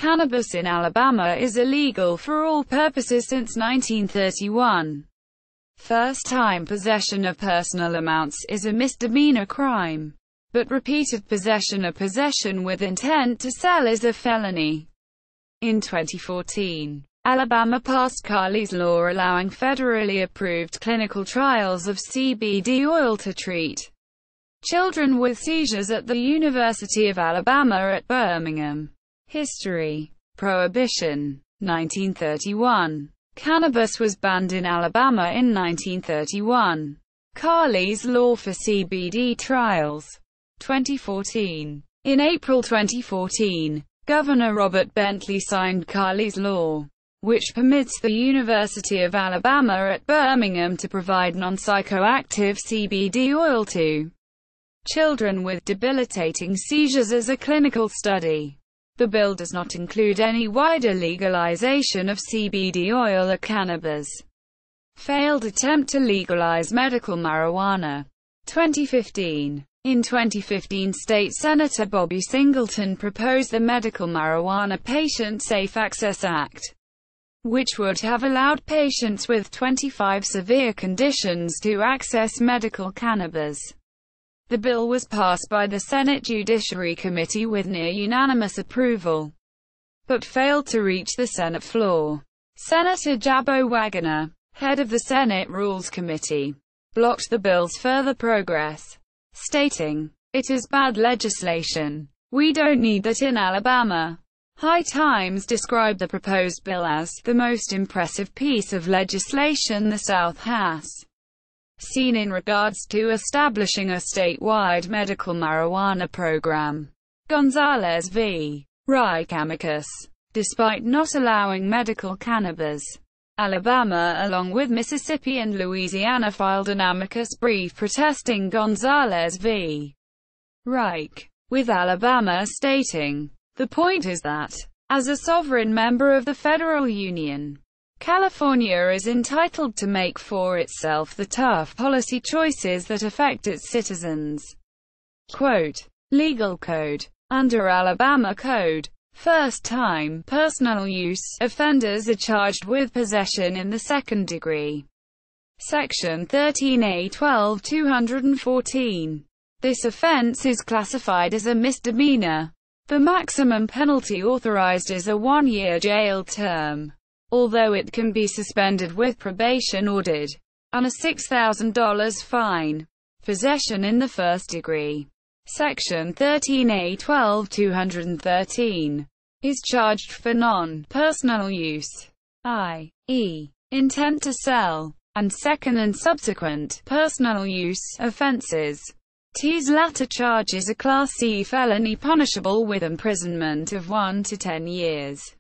Cannabis in Alabama is illegal for all purposes since 1931. First-time possession of personal amounts is a misdemeanor crime, but repeated possession or possession with intent to sell is a felony. In 2014, Alabama passed Carley's law allowing federally approved clinical trials of CBD oil to treat children with seizures at the University of Alabama at Birmingham. History. Prohibition. 1931. Cannabis was banned in Alabama in 1931. Carley's law for CBD trials. 2014. In April 2014, Governor Robert Bentley signed Carley's law, which permits the University of Alabama at Birmingham to provide non-psychoactive CBD oil to children with debilitating seizures as a clinical study. The bill does not include any wider legalization of CBD oil or cannabis. Failed attempt to legalize medical marijuana. 2015. In 2015, State Senator Bobby Singleton proposed the Medical Marijuana Patient Safe Access Act, which would have allowed patients with 25 severe conditions to access medical cannabis. The bill was passed by the Senate Judiciary Committee with near unanimous approval, but failed to reach the Senate floor. Senator Jabo Wagner, head of the Senate Rules Committee, blocked the bill's further progress, stating, "It is bad legislation. We don't need that in Alabama." High Times described the proposed bill as the most impressive piece of legislation the South has seen in regards to establishing a statewide medical marijuana program. Gonzalez v. Reich amicus. Despite not allowing medical cannabis, Alabama along with Mississippi and Louisiana filed an amicus brief protesting Gonzalez v. Reich, with Alabama stating, "The point is that, as a sovereign member of the federal union, California is entitled to make for itself the tough policy choices that affect its citizens." Quote, Legal Code. Under Alabama Code, first-time, personal use offenders are charged with possession in the second degree. Section 13A 12-214. This offense is classified as a misdemeanor. The maximum penalty authorized is a 1-year jail term, although it can be suspended with probation ordered, and a $6,000 fine. Possession in the first degree. Section 13A 12-213 is charged for non-personal use, i.e., intent to sell, and second and subsequent personal use offenses. These latter charges are Class C felony punishable with imprisonment of 1 to 10 years.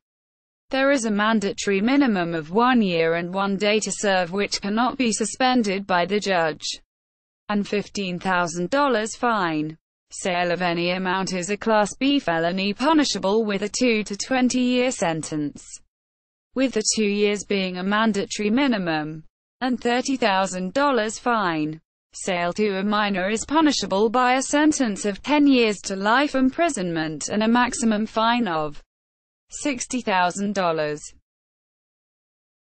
There is a mandatory minimum of 1 year and 1 day to serve which cannot be suspended by the judge, and $15,000 fine. Sale of any amount is a Class B felony punishable with a 2 to 20-year sentence, with the 2 years being a mandatory minimum, and $30,000 fine. Sale to a minor is punishable by a sentence of 10 years to life imprisonment and a maximum fine of $60,000.